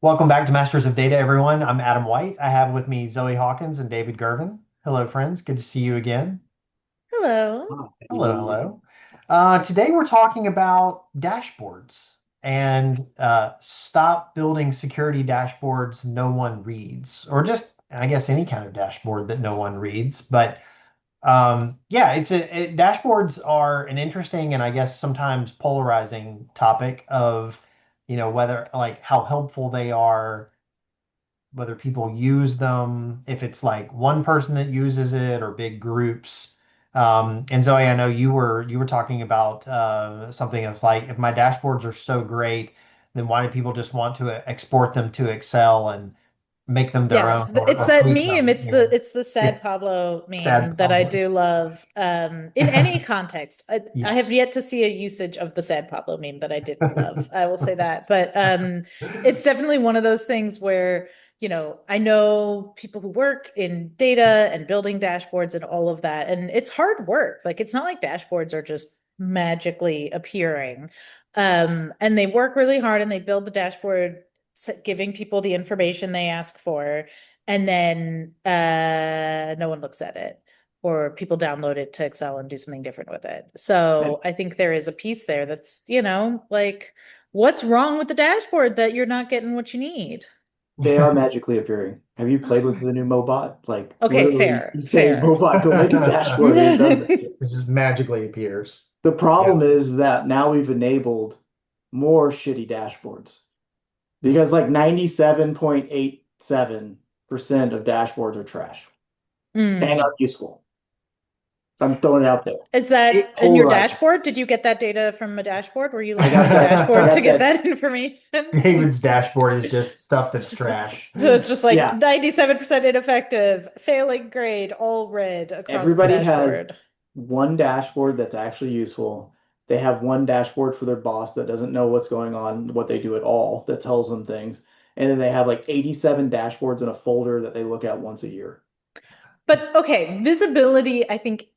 Welcome back to Masters of Data, everyone. I'm Adam White. I have with me Zoe Hawkins and David Gervin. Hello, friends. Good to see you again. Hello. Hello, hello. Today we're talking about dashboards and stop building security dashboards no one reads, or just, I guess, any kind of dashboard that no one reads. But yeah, dashboards are an interesting and I guess sometimes polarizing topic of, whether like how helpful they are, whether people use them, if it's like one person that uses it or big groups. And Zoe, I know you were talking about something that's like, if my dashboards are so great, then why do people just want to export them to Excel and make them their Yeah, own it's or that tweak meme. them? It's the Yeah, sad Pablo sad meme that I problem. do love. In any context, I have Yes. yet to see a usage of the sad Pablo meme that I didn't love. I will say that, but it's definitely one of those things where I know people who work in data and building dashboards and all of that, and it's hard work. Like it's not like dashboards are just magically appearing. And they work really hard and they build the dashboard giving people the information they ask for, and then no one looks at it, or people download it to Excel and do something different with it. And So I think there is a piece there that's, like, what's wrong with the dashboard that you're not getting what you need? they are magically appearing. Have you played with the new Mobot? Like Okay, literally, fair, you say fair. Mobot, go make a dashboard, and it does that shit. It just magically appears. The Yeah. problem is that now we've enabled more shitty dashboards because like 97.87% of dashboards are trash and Mm. unuseful. I'm throwing it out there. Is that It, in your Polarizing. dashboard? Did you get that data from a dashboard? Were you I looking got at a that. I dashboard to got get that. that information? David's dashboard is just stuff that's trash. So it's just like Yeah. 97% ineffective, failing grade, all red across the Everybody has dashboard. one dashboard that's actually useful. They have one dashboard for their boss that doesn't know what's going on, what they do at all, that tells them things. And then they have like 87 dashboards in a folder that they look at once a year. But okay, visibility, I think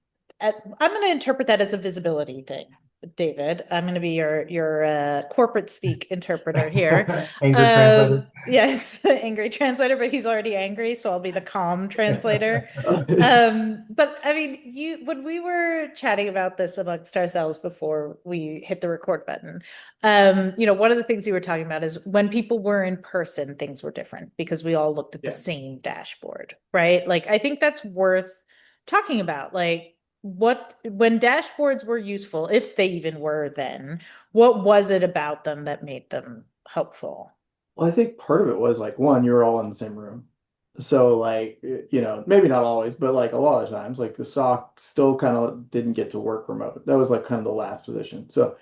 I'm going to interpret that as a visibility thing, David. I'm going to be your corporate speak interpreter here. Angry translator. Yes, angry translator, but he's already angry, so I'll be the calm translator. I But I mean, you when we were chatting about this amongst ourselves before we hit the record button, one of the things you were talking about is when people were in person, things were different because we all looked at the Yeah. same dashboard, right? Like, I think that's worth talking about. Like, when dashboards were useful, if they even were then, what was it about them that made them helpful? Well, I think part of it was like one, you're all in the same room. So like, maybe not always, but like a lot of times, like the SOC still kind of didn't get to work remote. That was like kind of the last position. So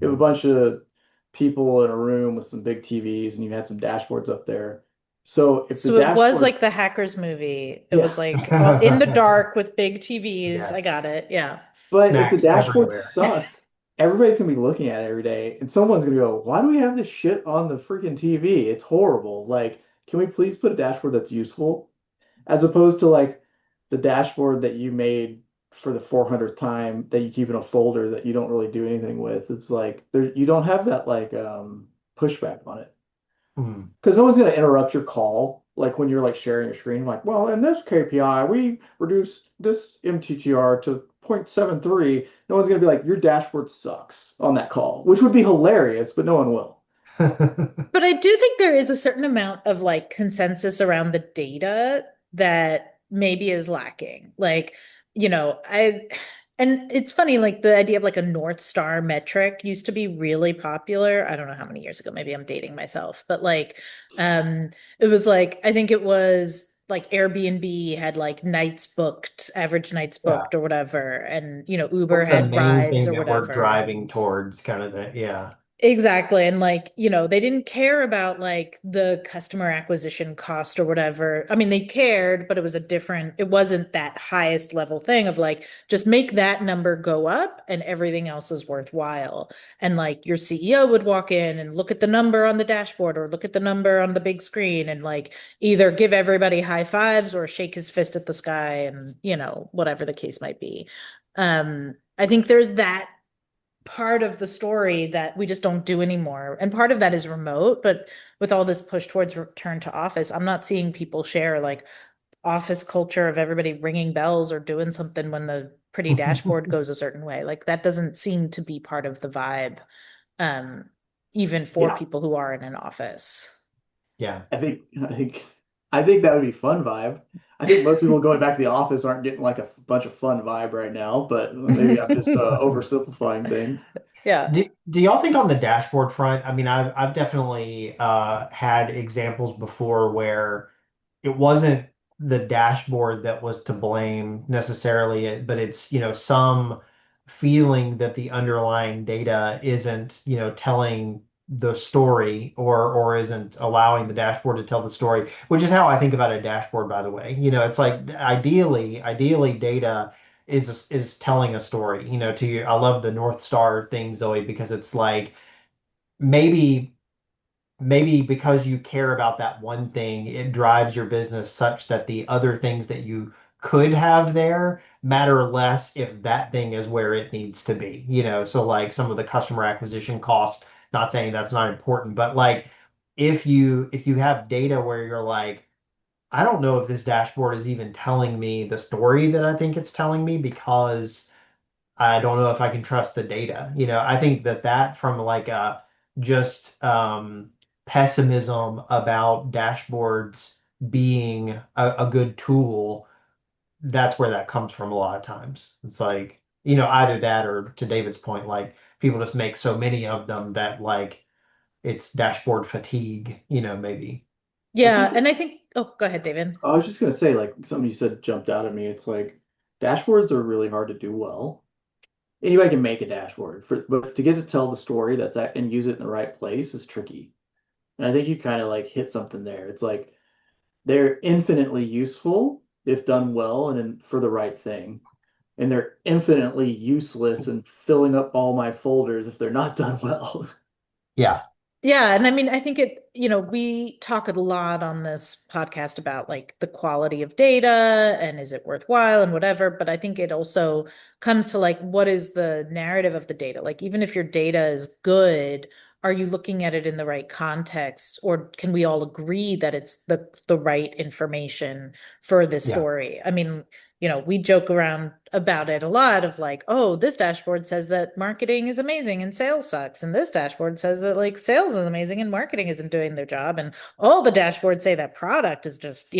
you have a bunch of people in a room with some big TVs and you had some dashboards up there. So if the So it was dashboard, like the Hackers movie. It yeah, was like all in the dark with big TVs. I Yes. got it. Yeah. but if the Snacks dashboard everywhere. sucked, everybody's gonna be looking at it every day, and someone's gonna go, "Why do we have this shit on the freaking TV? It's horrible. Like, can we please put a dashboard that's useful?" As opposed to like the dashboard that you made for the 400th time that you keep in a folder that you don't really do anything with. It's like there you don't have that like pushback on it. Hmm. Because no one's gonna interrupt your call like when you're like sharing your screen, like, well, in this KPI, we reduced this MTTR to 0.73. No one's gonna be like, your dashboard sucks on that call, which would be hilarious, but no one will. But I do think there is a certain amount of like consensus around the data that maybe is lacking. Like, and it's funny, like the idea of like a North Star metric used to be really popular. I don't know how many years ago, maybe I'm dating myself, but like, it was like, I think it was like Airbnb had like nights booked, average nights Yeah. booked or whatever. And, Uber What's the had main rides thing or that we're whatever. driving towards kind of the, yeah. Exactly. And like, they didn't care about like the customer acquisition cost or whatever. I mean, they cared, but it wasn't that highest level thing of like, just make that number go up and everything else is worthwhile. And like your CEO would walk in and look at the number on the dashboard or look at the number on the big screen and like either give everybody high fives or shake his fist at the sky and, whatever the case might be. I think there's that part of the story that we just don't do anymore. And part of that is remote, but with all this push towards return to office, I'm not seeing people share like office culture of everybody ringing bells or doing something when the pretty dashboard goes a certain way. Like that doesn't seem to be part of the vibe, um, even for Yeah, people who are in an office. Yeah. I think I think I think that would be fun vibe. I think most people going back to the office aren't getting like a bunch of fun vibe right now, but maybe I'm just oversimplifying things. Yeah. Do y'all think on the dashboard front? I mean, I've definitely had examples before where it wasn't the dashboard that was to blame necessarily, but it's, some feeling that the underlying data isn't, telling the story or isn't allowing the dashboard to tell the story, which is how I think about a dashboard, by the way. It's like ideally data is telling a story. To you, I love the North Star thing, Zoe, because it's like maybe because you care about that one thing, it drives your business such that the other things that you could have there matter less if that thing is where it needs to be. So like some of the customer acquisition costs, not saying that's not important, but like if you have data where you're like, I don't know if this dashboard is even telling me the story that I think it's telling me because I don't know if I can trust the data. I think that from like a just pessimism about dashboards being a good tool, that's where that comes from a lot of times. It's like, either that or to David's point, like people just make so many of them that like it's dashboard fatigue, maybe. I Yeah. think And I think, oh, go ahead, David. I was just gonna say, like something you said jumped out at me. It's like dashboards are really hard to do well. Anybody can make a dashboard, but to get to tell the story and use it in the right place is tricky. And I think you kind of like hit something there. It's like they're infinitely useful if done well and for the right thing. And they're infinitely useless in filling up all my folders if they're not done well. Yeah. Yeah, and I mean, I think we talk a lot on this podcast about like the quality of data and is it worthwhile and whatever, but I think it also comes to like what is the narrative of the data? Like even if your data is good, are you looking at it in the right context or can we all agree that it's the right information for this Yeah. story? I mean, we joke around about it a lot of like, oh, this dashboard says that marketing is amazing and sales sucks. And this dashboard says that like sales is amazing and marketing isn't doing their job. And all the dashboards say that product is just,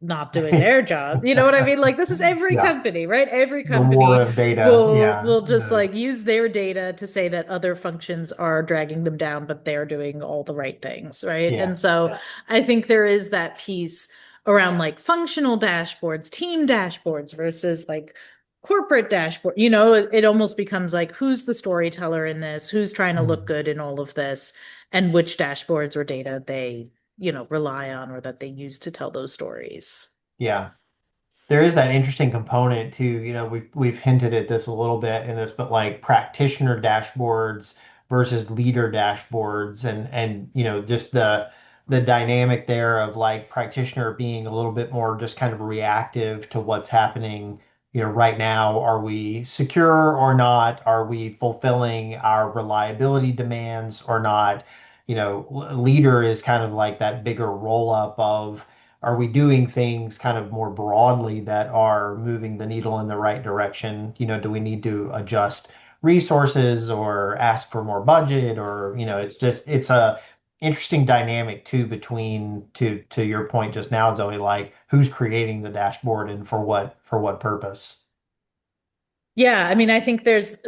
not doing their job. You know what I mean? Like this is every Yeah. company, right? Every The war company of data. will Yeah. will just like use their data to say that other functions are dragging them down, but they're doing all the right things, right? Yeah. And so I think there is that piece around like functional dashboards, team dashboards versus like corporate dashboard. It almost becomes like who's the storyteller in this, who's trying to look Mhm. good in all of this, and which dashboards or data they, rely on or that they use to tell those stories. Yeah. There is that interesting component too. We've hinted at this a little bit in this, but like practitioner dashboards versus leader dashboards, and just the dynamic there of like practitioner being a little bit more just kind of reactive to what's happening. Right now, are we secure or not? Are we fulfilling our reliability demands or not? Leader is kind of like that bigger roll up of, are we doing things kind of more broadly that are moving the needle in the right direction? Do we need to adjust resources or ask for more budget? Or, it's a interesting dynamic too between, to your point just now, Zoe, like who's creating the dashboard and for what purpose? Yeah, I mean, I think there's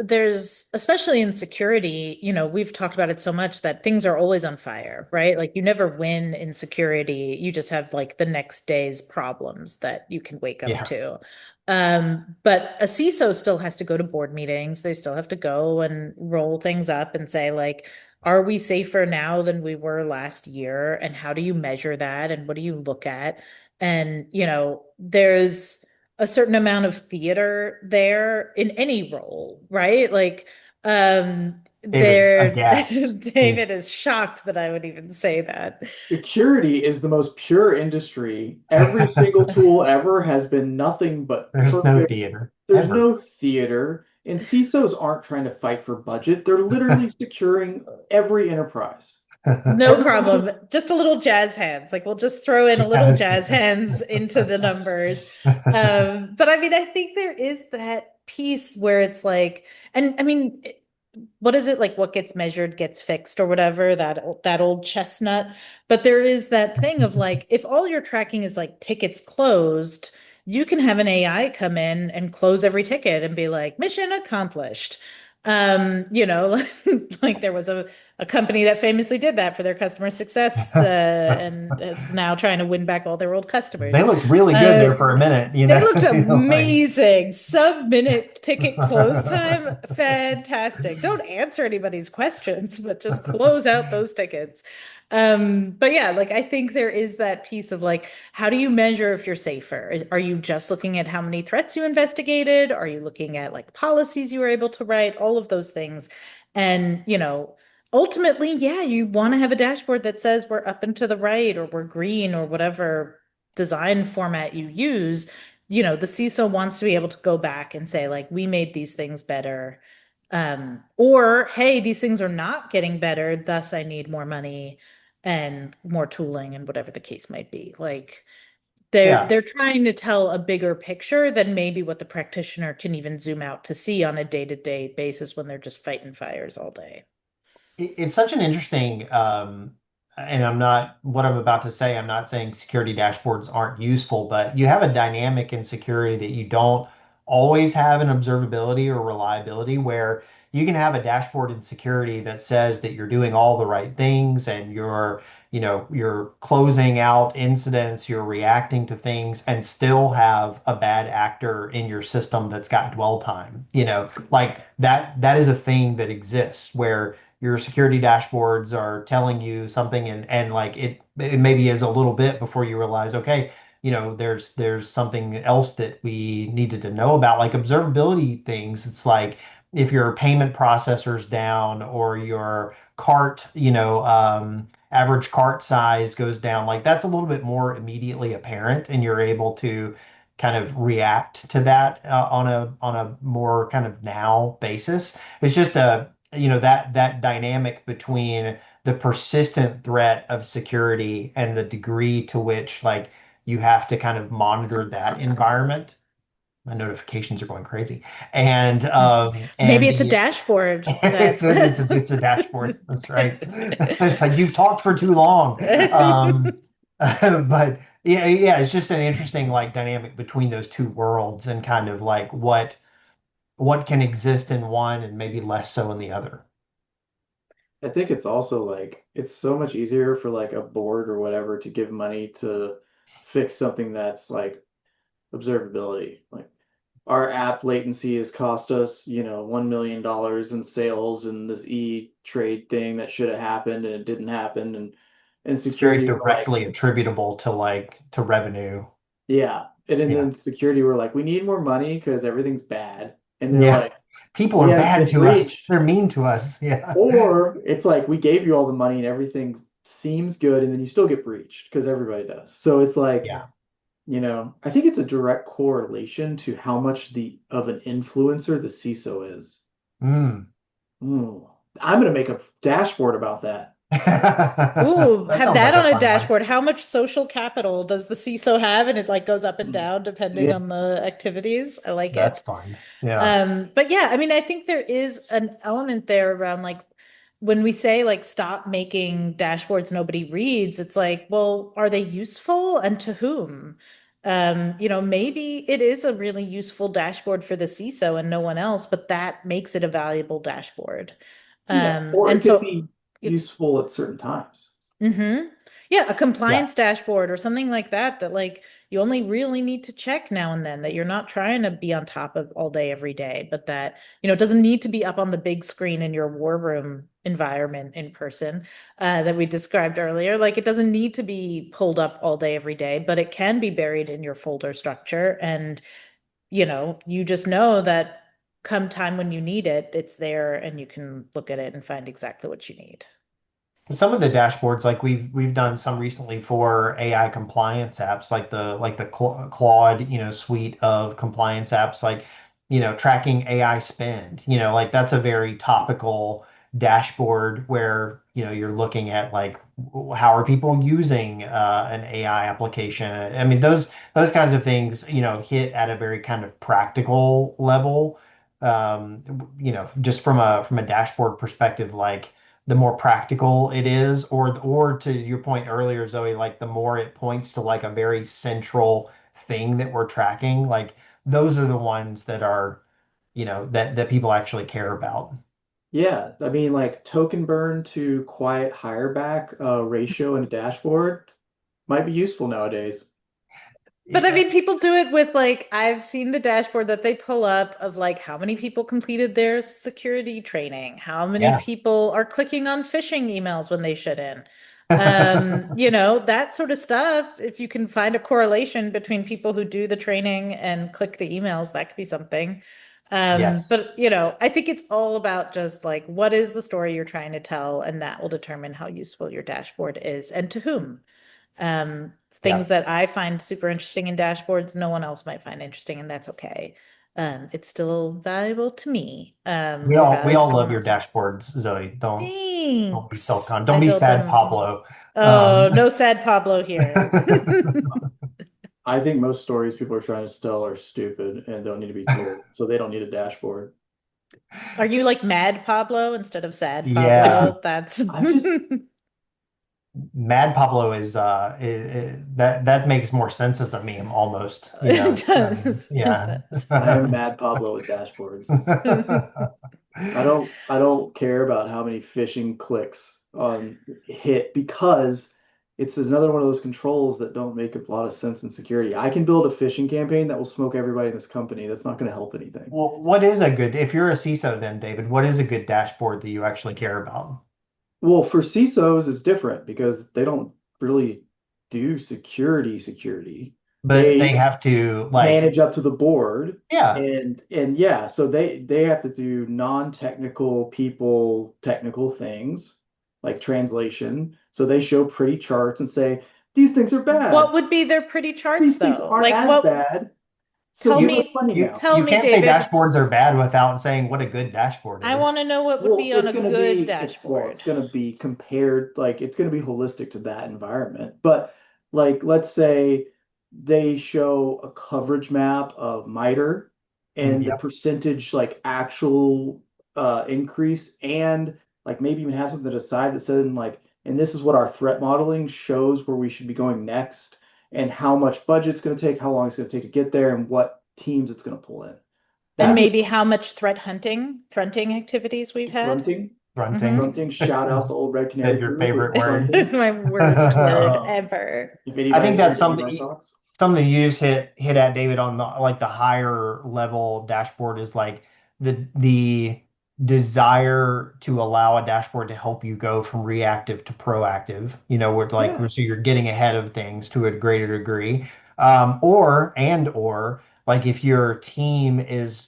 especially in security, we've talked about it so much that things are always on fire, right? Like you never win in security. You just have like the next day's problems that you can wake up Yeah. to. But a CISO still has to go to board meetings. They still have to go and roll things up and say like, are we safer now than we were last year? And how do you measure that? And what do you look at? And, there's a certain amount of theater there in any role, right? Like, David's there, aghast. David is shocked that I would even say that. Security is the most pure industry. Every single tool ever has been nothing but There's no perfect. theater There's ever. no theater. And CISOs aren't trying to fight for budget. They're literally securing every enterprise. No Everyone should, problem. Just a little jazz hands. Like we'll just throw in a little Yes. jazz hands into the numbers. But I mean, I think there is that piece where it's like, and I mean, what is it like? What gets measured gets fixed, or whatever, that old chestnut. But there is that thing of like, if all you're tracking is like tickets closed, you can have an AI come in and close every ticket and be like, mission accomplished. You know, like there was a company that famously did that for their customer success, and is now trying to win back all their old They customers. looked really good Uh, there for a minute, they looked you know, like amazing. Sub-minute ticket close time, fantastic. Don't answer anybody's questions, but just close out those tickets. But yeah, like I think there is that piece of like, how do you measure if you're safer? Are you just looking at how many threats you investigated? Are you looking at like policies you were able to write? All of those things. And, ultimately, yeah, you want to have a dashboard that says we're up and to the right or we're green or whatever design format you use. The CISO wants to be able to go back and say, like, we made these things better. Or, hey, these things are not getting better, thus I need more money and more tooling and whatever the case might be. Like they're yeah. they're trying to tell a bigger picture than maybe what the practitioner can even zoom out to see on a day-to-day basis when they're just fighting fires all day. It's such an interesting, and what I'm about to say, I'm not saying security dashboards aren't useful, but you have a dynamic in security that you don't always have in observability or reliability, where you can have a dashboard in security that says that you're doing all the right things and you're closing out incidents, you're reacting to things, and still have a bad actor in your system that's got dwell time. Like that is a thing that exists where your security dashboards are telling you something and like it maybe is a little bit before you realize, okay, there's something else that we needed to know about, like observability things. It's like if your payment processor's down or your cart, average cart size goes down, like that's a little bit more immediately apparent and you're able to kind of react to that on a more kind of now basis. It's just that dynamic between the persistent threat of security and the degree to which like you have to kind of monitor that environment. My notifications are going crazy, and Maybe it's a the dashboard that it's a dashboard. That's right. It's like you've talked for too long. But yeah, it's just an interesting like dynamic between those two worlds and kind of like what can exist in one and maybe less so in the other. I think it's also like it's so much easier for like a board or whatever to give money to fix something that's like observability. Like our app latency has cost us, $1 million in sales and this e-trade thing that should have happened and it didn't happen. And It's very security were like, directly attributable to like to revenue. yeah. And Yeah. then security were like, we need more money because everything's bad. And they're Yeah. like, People we are haven't bad been to us. breached. They're mean to us. Yeah. Or it's like we gave you all the money and everything seems good and then you still get breached because everybody does. So it's like, Yeah. I think it's a direct correlation to how much the of an influencer the CISO is. Mm. Ooh, I'm gonna make a dashboard about that. Ooh, That have sounds that like on a a fun one. dashboard. How much social capital does the CISO have? And it like goes up and Mm. down depending Yeah, on the activities. I like That's it. fun. Yeah. But yeah, I mean, I think there is an element there around like when we say like stop making dashboards nobody reads, it's like, well, are they useful and to whom? Maybe it is a really useful dashboard for the CISO and no one else, but that makes it a valuable dashboard. yeah. Or And it could so be useful at certain times. Mm-hmm. Yeah, a Yeah. compliance dashboard or something like that that like you only really need to check now and then that you're not trying to be on top of all day every day, but that, it doesn't need to be up on the big screen in your war room environment in person that we described earlier. Like it doesn't need to be pulled up all day every day, but it can be buried in your folder structure and, you just know that come time when you need it, it's there and you can look at it and find exactly what you need. Some of the dashboards, like we've done some recently for AI compliance apps, like the Claude, suite of compliance apps. Like tracking AI spend, like that's a very topical dashboard where, you're looking at like how are people using an AI application. I mean, those kinds of things, hit at a very kind of practical level. Just from a dashboard perspective, like the more practical it is, or to your point earlier, Zoe, like the more it points to like a very central thing that we're tracking, like those are the ones that are, that people actually care about. Yeah, I mean, like token burn to quiet hire back ratio in a dashboard might be useful nowadays. But I Yeah. mean, people do it with like, I've seen the dashboard that they pull up of like how many people completed their security training, how many Yeah. people are clicking on phishing emails when they shouldn't. That sort of stuff. If you can find a correlation between people who do the training and click the emails, that could be something. Yes. But I think it's all about just like what is the story you're trying to tell, and that will determine how useful your dashboard is and to whom. Things Yeah. that I find super interesting in dashboards, no one else might find interesting, and that's okay. It's still valuable to me, We more all we valuable to all someone love your else. dashboards, Zoe. Don't be Thanks. self-con. Don't I be built sad, them. Pablo. Oh, Um, no sad Pablo here. I think most stories people are trying to tell are stupid and don't need to be told, so they don't need a dashboard. Are you like mad Pablo instead of sad yeah. Pablo? That's I've just Mad Pablo is that makes more sense as a meme almost, it does. It yeah. does. I am mad Pablo with dashboards. I don't care about how many phishing clicks on hit because it's another one of those controls that don't make a lot of sense in security. I can build a phishing campaign that will smoke everybody in this company. That's not going to help anything. Well, what is a good, if you're a CISO then, David, what is a good dashboard that you actually care about? Well, for CISOs, it's different because they don't really do security. But they They have to like, manage up to the board yeah. and yeah, so they have to do non-technical people technical things like translation. So they show pretty charts and say these things are What bad. would be their pretty charts These things though? aren't Like as what bad. So tell give us me money You now. tell you me, can't say David. dashboards are bad without saying what a good dashboard I want is. to know what would Well, be on it's a going to good be it's dashboard. going to be compared like it's going to be holistic to that environment. But like let's say they show a coverage map of MITRE and the Yep. percentage like actual increase and like maybe even have something to the side that says like and this is what our threat modeling shows where we should be going next and how much budget it's going to take, how long it's going to take to get there and what teams it's going to pull in. And That'd be maybe how much threatening activities we've had. fronting. Hmm. Grunting. Fronting, shout out the Is old Red that Canary your crew with favorite word? fronting. My worst word I Um, ever. if think anybody's that's heard any of our talks, something you just hit at, David, on the like the higher level dashboard is like the desire to allow a dashboard to help you go from reactive to proactive, where like yeah, so you're getting ahead of things to a greater degree. Or like if your team is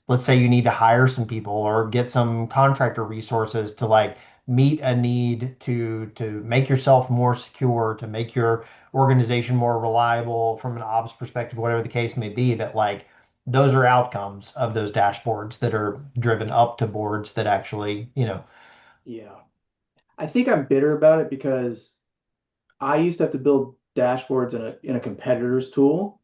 let's say you need to hire some people or get some contractor resources to like meet a need to make yourself more secure, to make your organization more reliable from an ops perspective, whatever the case may be, that like those are outcomes of those dashboards that are driven up to boards that actually, yeah. I think I'm bitter about it because I used to have to build dashboards in a competitor's tool.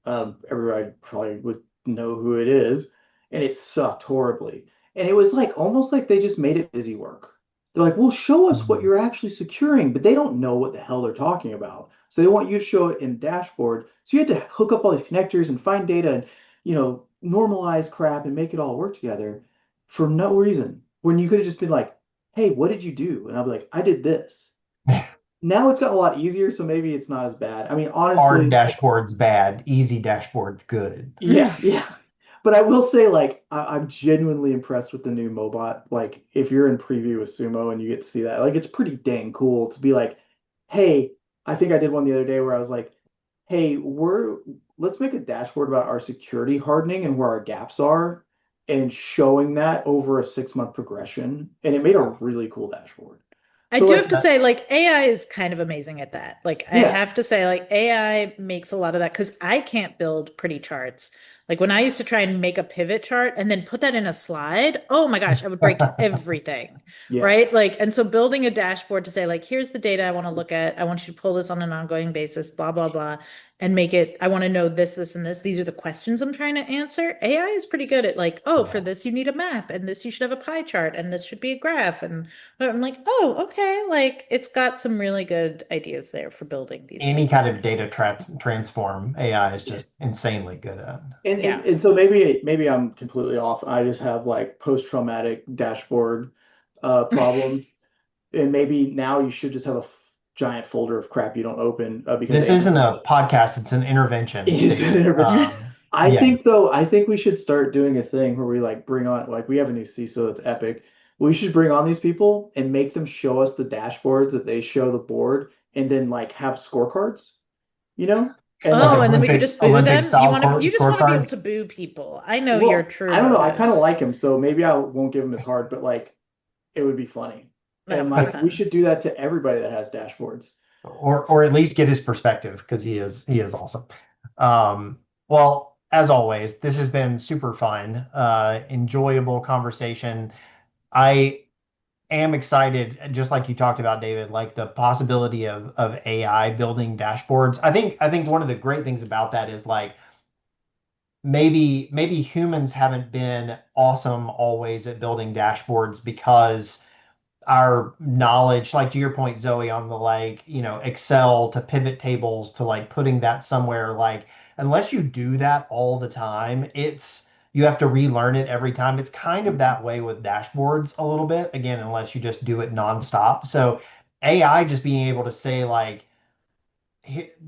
Everybody probably would know who it is, and it sucked horribly. And it was like almost like they just made it busy work. They're like, "Well, show us what you're actually securing," but they don't know what the hell they're talking about. So they want you to show it in dashboard. So you had to hook up all these connectors and find data and normalize crap and make it all work together for no reason. When you could have just been like, "Hey, what did you do?" And I'll be like, "I did this." Now it's gotten a lot easier, so maybe it's not as bad. I mean, hard honestly, dashboards bad, easy dashboards good. yeah, yeah. But I will say, like, I'm genuinely impressed with the new Mobot. Like, if you're in preview with Sumo and you get to see that, like, it's pretty dang cool to be like, hey, I think I did one the other day where I was like, hey, let's make a dashboard about our security hardening and where our gaps are, and showing that over a 6-month progression. And it made a Yeah. really cool dashboard. I So, do have like, to say, like, AI is kind of amazing at that. Like, I yeah, have to say, like, AI makes a lot of that because I can't build pretty charts. Like when I used to try and make a pivot chart and then put that in a slide, oh my gosh, I would break everything, Yeah. right? Like, and so building a dashboard to say, like, here's the data I want to look at. I want you to pull this on an ongoing basis, blah, blah, blah, and make it, I want to know this, this, and this. These are the questions I'm trying to answer. AI is pretty good at like, oh, for Yeah. this, you need a map, and this, you should have a pie chart, and this should be a graph. And I'm like, oh, okay. Like, it's got some really good ideas there for building these Any kind things. of data transform, AI is just insanely good at. And, and Yeah. and so maybe I'm completely off. I just have like post-traumatic dashboard problems, and maybe now you should just have a giant folder of crap you don't open because This AI isn't a podcast, it's an intervention, is an David. intervention. Yeah. I think we should start doing a thing where we like bring on like we have a new CISO that's epic. We should bring on these people and make them show us the dashboards that they show the board and then like have scorecards, you know? And Like Oh, and like then we could just boo Olympic them. You style want to, you just want to be able to scorecards. boo people. I know your well, true I don't know, I kind of motives. like him, so maybe I won't give him as hard, but like it would be funny. That And would be like we fun. should do that to everybody that has dashboards. Or at least get his perspective because he is awesome. Well, as always, this has been super fun, enjoyable conversation. I am excited, just like you talked about, David, like the possibility of AI building dashboards. I think one of the great things about that is like maybe humans haven't been awesome always at building dashboards because our knowledge, like to your point, Zoe, on the like, Excel to pivot tables to like putting that somewhere, like unless you do that all the time, you have to relearn it every time. It's kind of that way with dashboards a little bit, again, unless you just do it nonstop. So AI just being able to say like,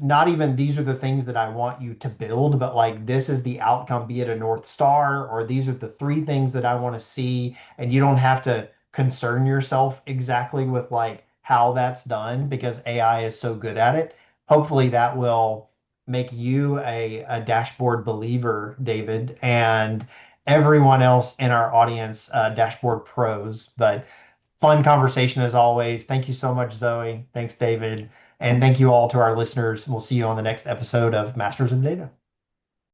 not even these are the things that I want you to build, but like this is the outcome, be it a North Star, or these are the three things that I want to see. And you don't have to concern yourself exactly with like how that's done because AI is so good at it. Hopefully that will make you a dashboard believer, David, and everyone else in our audience, dashboard pros. But fun conversation as always. Thank you so much, Zoe. Thanks, David. And thank you all to our listeners. We'll see you on the next episode of Masters of Data.